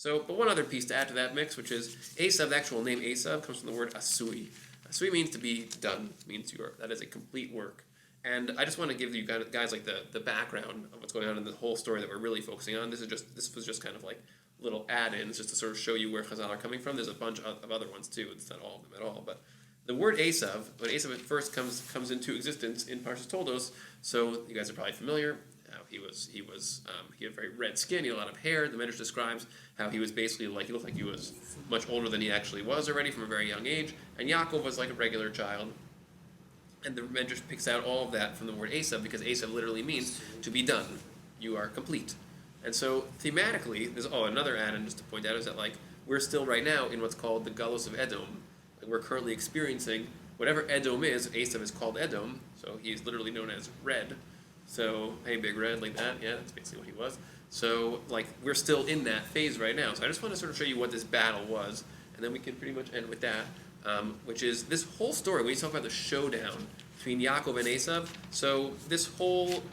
But one other piece to add to that mix, which is Eisav, the actual name Eisav, comes from the word asui. Asui means to be done, means that is a complete work. And I just want to give you guys like the background of what's going on in the whole story that we're really focusing on. This was just kind of like little add-ins just to sort of show you where Chazal are coming from. There's a bunch of other ones too. It's not all of them at all. But the word Eisav, when Eisav at first comes into existence in Parshas Toldos, so you guys are probably familiar. He had very red skin, he had a lot of hair. The Medrash describes how he was basically he looked like he was much older than he actually was already from a very young age. And Yaakov was like a regular child. And the Medrash picks out all of that from the word Eisav because Eisav literally means to be done. You are complete. And so thematically, there's another add-in just to point out is that we're still right now in what's called the Galus of Edom. We're currently experiencing whatever Edom is. Eisav is called Edom, so he's literally known as Red. So, hey, Big Red, like that, yeah, that's basically what he was. So, we're still in that phase right now. So I just want to sort of show you what this battle was, and then we can pretty much end with that, which is this whole story. When you talk about the showdown between Yaakov and Eisav, so this whole,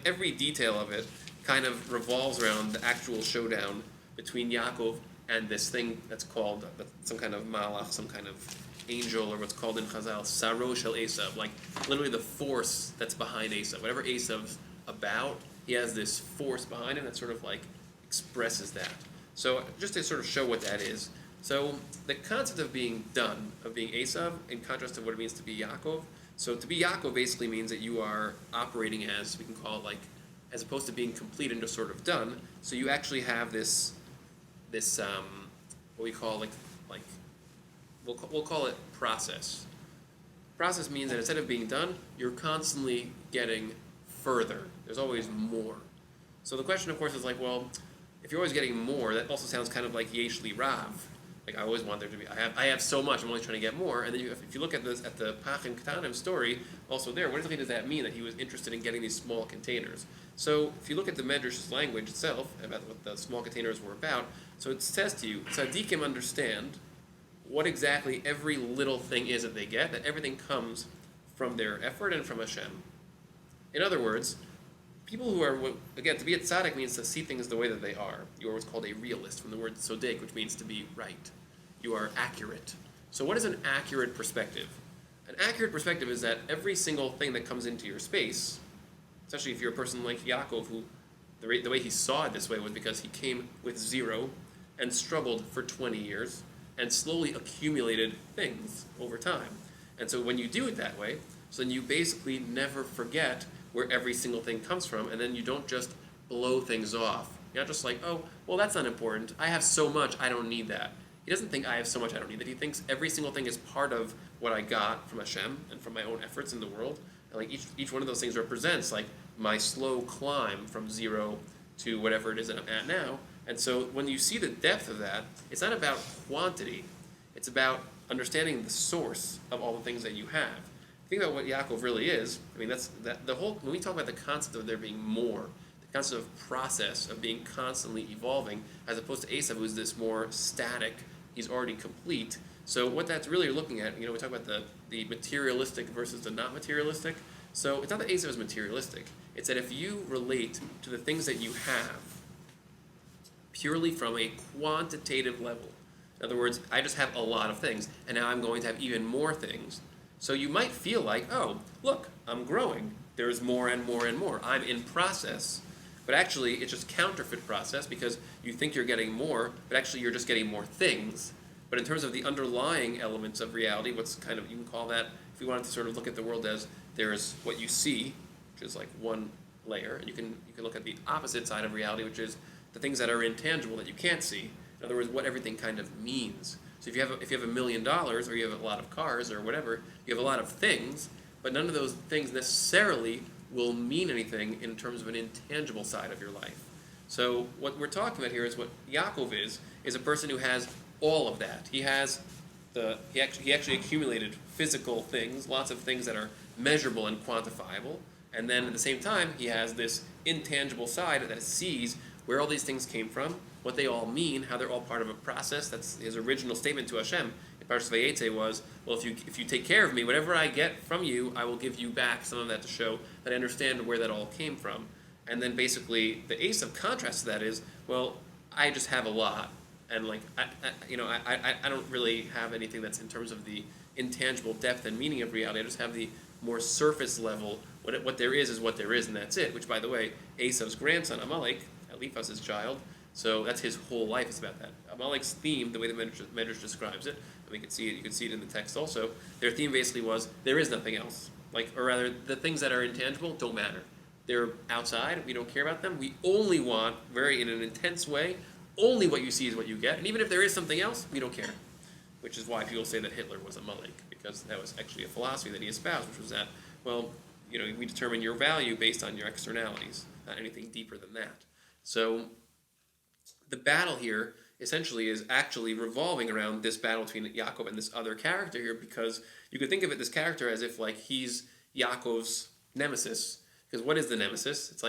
every detail of it kind of revolves around the actual showdown between Yaakov and this thing that's called some kind of malach, some kind of angel, or what's called in Chazal, Saro Shel Eisav, literally the force that's behind Eisav. Whatever Eisav's about, he has this force behind him that sort of expresses that. So just to sort of show what that is, so the concept of being done, of being Eisav, in contrast to what it means to be Yaakov, so to be Yaakov basically means that you are operating as, we can call it as opposed to being complete and just sort of done, so you actually have this what we call we'll call it process. Process means that instead of being done, you're constantly getting further. There's always more. So the question, of course, is well, if you're always getting more, that also sounds kind of like Yesh Li Rav. I always want there to be. I have so much. I'm always trying to get more. And then if you look at the Pachim Ketanim story, also there, what exactly does that mean that he was interested in getting these small containers? So if you look at the Medrash's language itself about what the small containers were about, so it says to you, tzaddikim understand what exactly every little thing is that they get, that everything comes from their effort and from Hashem. In other words, people who are, again, to be a tzaddik means to see things the way that they are. You are what's called a realist, from the word sodek, which means to be right. You are accurate. So what is an accurate perspective? An accurate perspective is that every single thing that comes into your space, especially if you're a person like Yaakov, who the way he saw it this way was because he came with zero and struggled for 20 years and slowly accumulated things over time. And so when you do it that way, so then you basically never forget where every single thing comes from, and then you don't just blow things off. You're not just oh, well, that's not important. I have so much, I don't need that. He doesn't think I have so much, I don't need that. He thinks every single thing is part of what I got from Hashem and from my own efforts in the world. And each one of those things represents my slow climb from zero to whatever it is that I'm at now. And so when you see the depth of that, it's not about quantity. It's about understanding the source of all the things that you have. Think about what Yaakov really is. That's the whole. When we talk about the concept of there being more, the concept of process of being constantly evolving, as opposed to Eisav, who's this more static. He's already complete. So what that's really looking at, we talk about the materialistic versus the not materialistic. So it's not that Eisav is materialistic. It's that if you relate to the things that you have purely from a quantitative level, in other words, I just have a lot of things, and now I'm going to have even more things. So you might feel oh, look, I'm growing. There's more and more and more. I'm in process. But actually, it's just counterfeit process because you think you're getting more, but actually you're just getting more things. But in terms of the underlying elements of reality, what's kind of, you can call that, if we wanted to sort of look at the world as there's what you see, which is one layer, and you can look at the opposite side of reality, which is the things that are intangible that you can't see. In other words, what everything kind of means. So if you have $1 million, or you have a lot of cars, or whatever, you have a lot of things, but none of those things necessarily will mean anything in terms of an intangible side of your life. So what we're talking about here is what Yaakov is a person who has all of that. He actually accumulated physical things, lots of things that are measurable and quantifiable, and then at the same time he has this intangible side that sees where all these things came from, what they all mean, how they're all part of a process. That's his original statement to Hashem in Parshas Vayetze was, well, if you take care of me, whatever I get from you, I will give you back some of that to show that I understand where that all came from. And then basically the Eisav contrast to that is, well, I just have a lot, and like I don't really have anything that's in terms of the intangible depth and meaning of reality. I just have the more surface level. What there is what there is, and that's it. Which, by the way, Esav's grandson Amalek, Eliphaz's child. So that's his whole life is about that. Amalek's theme, the way the Medrash describes it, and we can see it. You can see it in the text also. Their theme basically was there is nothing else. Or rather, the things that are intangible don't matter. They're outside. We don't care about them. We only want, in an intense way, only what you see is what you get. And even if there is something else, we don't care. Which is why people say that Hitler was a Malik, because that was actually a philosophy that he espoused, which was that, we determine your value based on your externalities, not anything deeper than that. So the battle here essentially is actually revolving around this battle between Yaakov and this other character here, because you could think of this character as if he's Yaakov's nemesis. Because what is the nemesis? It's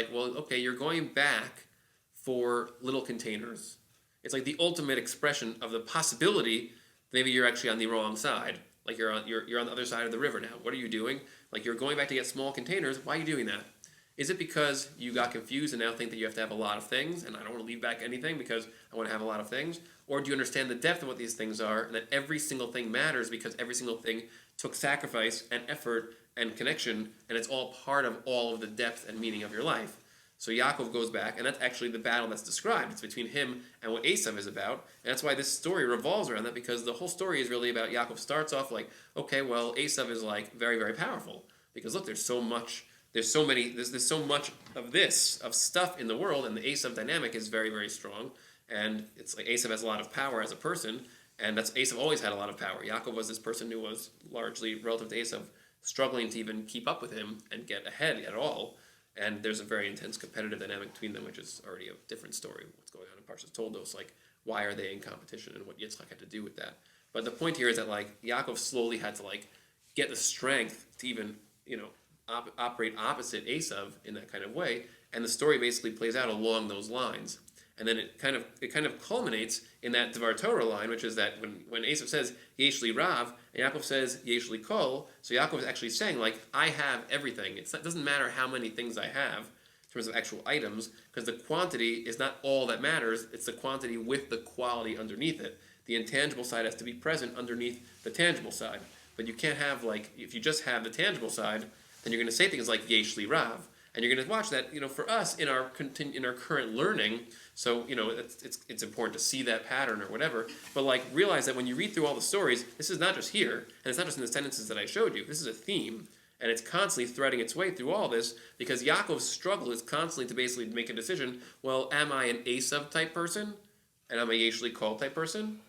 you're going back for little containers. It's like the ultimate expression of the possibility maybe you're actually on the wrong side. You're on the other side of the river now. What are you doing? You're going back to get small containers. Why are you doing that? Is it because you got confused and now think that you have to have a lot of things and I don't want to leave back anything because I want to have a lot of things? Or do you understand the depth of what these things are and that every single thing matters because every single thing took sacrifice and effort and connection, and it's all part of all of the depth and meaning of your life? So Yaakov goes back, and that's actually the battle that's described. It's between him and what Eisav is about, and that's why this story revolves around that, because the whole story is really about Yaakov starts off Eisav is very, very powerful, because look, there's so much of stuff in the world, and the Eisav dynamic is very, very strong, and it's Eisav has a lot of power as a person, and Eisav always had a lot of power. Yaakov was this person who was largely, relative to Eisav, struggling to even keep up with him and get ahead at all. And there's a very intense competitive dynamic between them, which is already a different story. What's going on in Parshas Toldos, why are they in competition and what Yitzchak had to do with that. But the point here is that Yaakov slowly had to get the strength to even operate opposite Eisav in that kind of way. And the story basically plays out along those lines. And then it kind of culminates in that Dvar Torah line, which is that when Eisav says Yesh li Rav and Yaakov says Yesh li Kol, so Yaakov is actually saying I have everything. It doesn't matter how many things I have in terms of actual items, because the quantity is not all that matters. It's the quantity with the quality underneath it. The intangible side has to be present underneath the tangible side. But you can't have if you just have the tangible side, then you're going to say things like Yesh li Rav. And you're going to watch that, for us in our current learning. So it's important to see that pattern or whatever. But realize that when you read through all the stories, this is not just here, and it's not just in the sentences that I showed you. This is a theme, and it's constantly threading its way through all this, because Yaakov's struggle is constantly to basically make a decision. Well, am I an Eisav type person, and I'm a Yesh li Kol type person,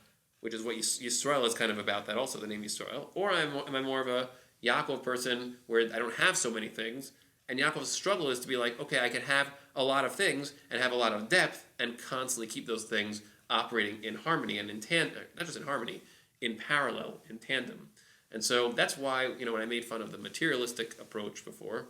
which is what Yisrael is kind of about. That also, the name Yisrael, or am I more of a Yaakov person where I don't have so many things? And Yaakov's struggle is to be okay, I can have a lot of things and have a lot of depth and constantly keep those things operating in harmony and in tandem, not just in harmony, in parallel, in tandem. And so that's why, when I made fun of the materialistic approach before,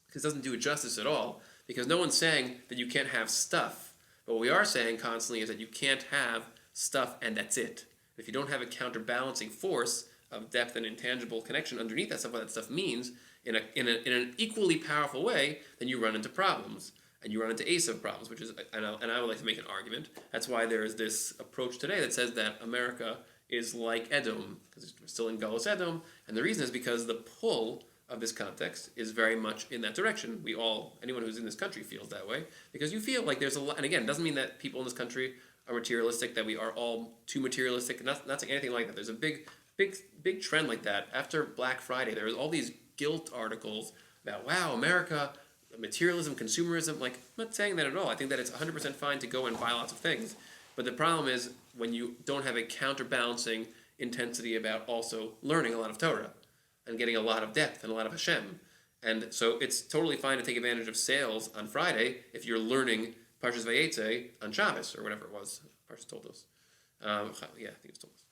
because it doesn't do it justice at all, because no one's saying that you can't have stuff. But what we are saying constantly is that you can't have stuff and that's it. If you don't have a counterbalancing force of depth and intangible connection underneath that stuff, what that stuff means, in an equally powerful way, then you run into problems. And you run into Eisav problems, which is, and I would like to make an argument. That's why there is this approach today that says that America is like Edom, because we're still in Galus Edom. And the reason is because the pull of this context is very much in that direction. Anyone who's in this country feels that way, because you feel there's a lot, and again, it doesn't mean that people in this country are materialistic, that we are all too materialistic, not saying anything like that. There's a big trend like that. After Black Friday, there was all these guilt articles about, wow, America, materialism, consumerism. I'm not saying that at all. I think that it's 100% fine to go and buy lots of things. But the problem is when you don't have a counterbalancing intensity about also learning a lot of Torah and getting a lot of depth and a lot of Hashem. And so it's totally fine to take advantage of sales on Friday if you're learning Parshas Vayetze on Shabbos or whatever it was. Parshas Toldos. I think it's Toldos.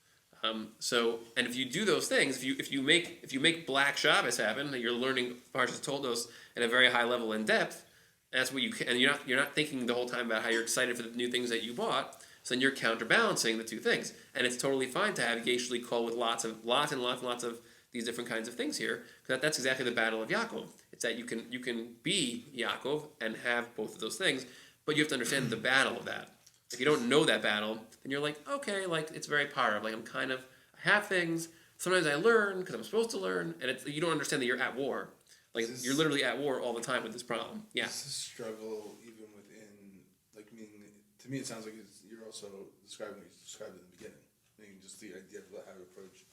And if you do those things, if you make Black Shabbos happen, you're learning Parshas Toldos at a very high level in depth. That's what you can, and you're not thinking the whole time about how you're excited for the new things that you bought. So then you're counterbalancing the two things, and it's totally fine to have Yesh li Kol with lots and lots of these different kinds of things here. Because that's exactly the battle of Yaakov. It's that you can be Yaakov and have both of those things, but you have to understand the battle of that. If you don't know that battle, then you're like, okay, like it's very part of, like I have things. Sometimes I learn because I'm supposed to learn, and you don't understand that you're at war. Like you're literally at war all the time with this problem. Yeah. Is this struggle even within, like, to me it sounds like you're also describing what you described in the beginning. Meaning just the idea of how to approach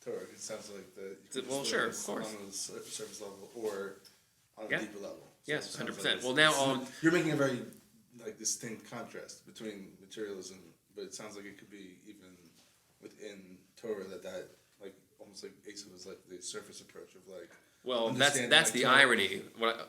Torah. It sounds like Sure, of course. On the surface level or on a deeper level. So yes, 100%. Well, now you're making a very distinct contrast between materialism, but it sounds like it could be even within Torah that almost like Eisav was like the surface approach of like. Well, that's the irony.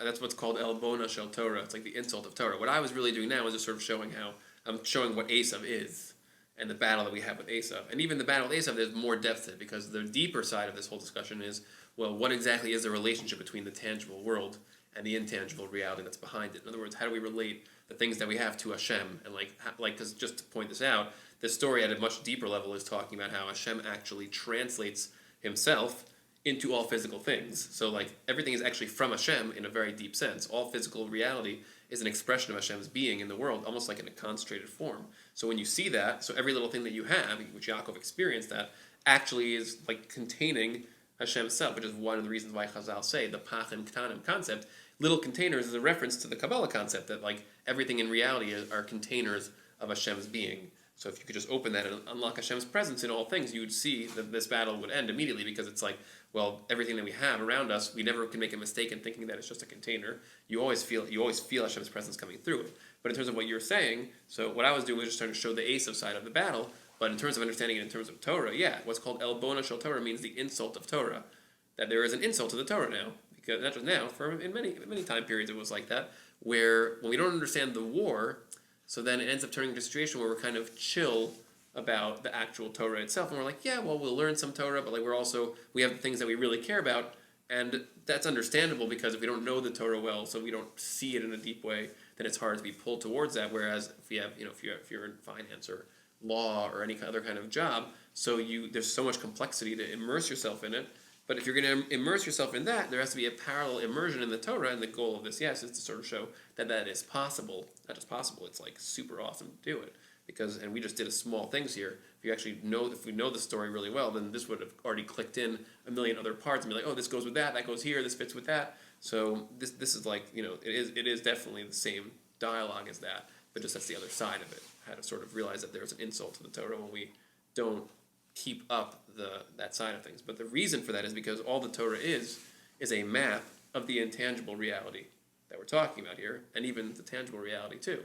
That's what's called El Bona Shel Torah. It's like the insult of Torah. What I was really doing now is just sort of showing how I'm showing what Eisav is and the battle that we have with Eisav. And even the battle with Eisav, there's more depth to it because the deeper side of this whole discussion is, well, what exactly is the relationship between the tangible world and the intangible reality that's behind it? In other words, how do we relate the things that we have to Hashem? And because just to point this out, this story at a much deeper level is talking about how Hashem actually translates himself into all physical things. So like everything is actually from Hashem in a very deep sense. All physical reality is an expression of Hashem's being in the world, almost like in a concentrated form. So when you see that, so every little thing that you have, which Yaakov experienced that, actually is like containing Hashem's self, which is one of the reasons why Chazal say the Pachim Ktanim concept. Little containers is a reference to the Kabbalah concept that like everything in reality are containers of Hashem's being. So if you could just open that and unlock Hashem's presence in all things, you would see that this battle would end immediately because it's like, well, everything that we have around us, we never can make a mistake in thinking that it's just a container. You always feel Hashem's presence coming through it. But in terms of what you're saying, so what I was doing was just trying to show the Eisav side of the battle. But in terms of understanding it in terms of Torah, what's called El Bona Shel Torah means the insult of Torah. That there is an insult to the Torah now. Because not just now, in many time periods it was like that, where when we don't understand the war, so then it ends up turning into a situation where we're kind of chill about the actual Torah itself, and we're like, yeah, well, we'll learn some Torah, but like we have the things that we really care about, and that's understandable because if we don't know the Torah well, so we don't see it in a deep way, then it's hard to be pulled towards that. Whereas if you have, if you're in finance or law or any other kind of job, so there's so much complexity to immerse yourself in it. But if you're going to immerse yourself in that, there has to be a parallel immersion in the Torah, and the goal of this, is to sort of show that is possible. Not just possible, it's like super awesome to do it. And we just did a small things here. If we know the story really well, then this would have already clicked in a million other parts and be like, oh, this goes with that goes here, this fits with that. So this is like, it is definitely the same dialogue as that, but just that's the other side of it. How to sort of realize that there's an insult to the Torah when we don't keep up that side of things. But the reason for that is because all the Torah is a map of the intangible reality that we're talking about here, and even the tangible reality too.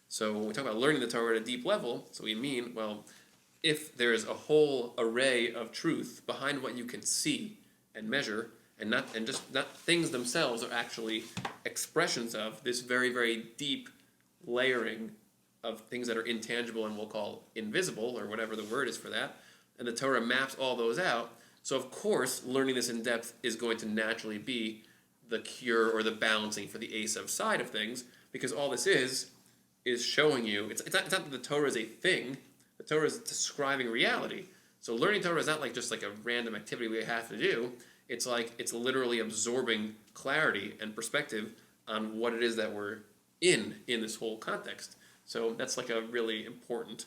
So when we talk about learning the Torah at a deep level, so we mean, well, if there is a whole array of truth behind what you can see and measure, and not things themselves are actually expressions of this very, very deep layering of things that are intangible and we'll call invisible, or whatever the word is for that, and the Torah maps all those out. So of course, learning this in depth is going to naturally be the cure or the balancing for the Eisav side of things, because all this is showing you, it's not that the Torah is a thing, the Torah is describing reality. So learning Torah is not like just like a random activity we have to do, it's like, it's literally absorbing clarity and perspective on what it is that we're in this whole context. So that's like a really important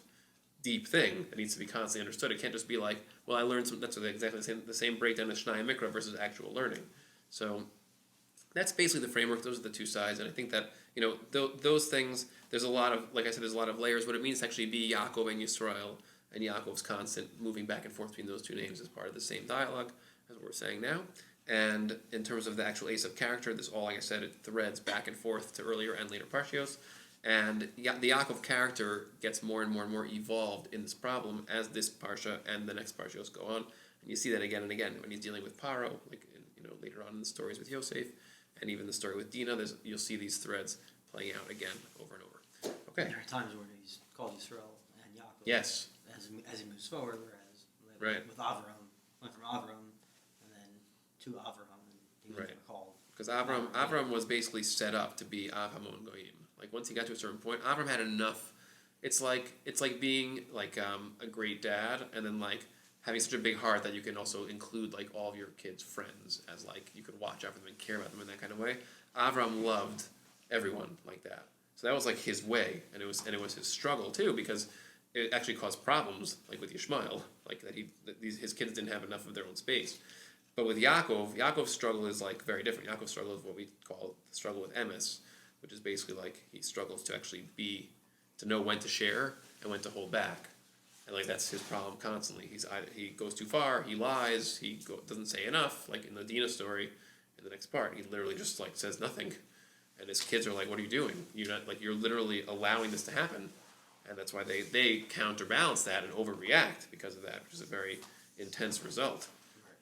deep thing that needs to be constantly understood. It can't just be like, well, I learned some. That's exactly the same breakdown of Shnai and Mikra versus actual learning. So that's basically the framework. Those are the two sides, and I think that those things. There's a lot of, like I said, there's a lot of layers. What it means to actually be Yaakov and Yisrael, and Yaakov's constant moving back and forth between those two names is part of the same dialogue as what we're saying now. And in terms of the actual Eisav character, this all, like I said, it threads back and forth to earlier and later parshios. And the Yaakov character gets more and more and more evolved in this problem as this parsha and the next parshios go on. And you see that again and again when he's dealing with Paro, like later on in the stories with Yosef, and even the story with Dinah. You'll see these threads playing out again over and over. Okay. There are times where he's called Yisrael and Yaakov. Yes. As he moves forward, whereas right. with Avram, went from Avram and then to Avraham, and he was called. Because Avram was basically set up to be Av Hamon Goyim. Like once he got to a certain point, Avram had enough. It's like being like a great dad, and then like having such a big heart that you can also include like all of your kids' friends as like you could watch out for them and care about them in that kind of way. Avram loved everyone like that. So that was like his way, and it was his struggle too, because it actually caused problems, like with Yishmael, like his kids didn't have enough of their own space. But with Yaakov's struggle is like very different. Yaakov's struggle is what we call the struggle with emes, which is basically like he struggles to actually to know when to share and when to hold back. And like that's his problem constantly. He goes too far. He lies. Doesn't say enough. Like in the Dina story, in the next part, he literally just like says nothing, and his kids are like, "What are you doing? You're literally allowing this to happen," and that's why they counterbalance that and overreact because of that, which is a very intense result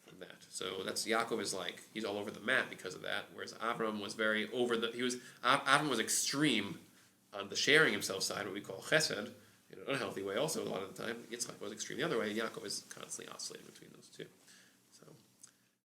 from that. So Yaakov is like he's all over the map because of that, whereas Avram was very Avram was extreme on the sharing himself side, what we call chesed, in an unhealthy way also a lot of the time. Yitzchak was extreme the other way, and Yaakov is constantly oscillating between those two.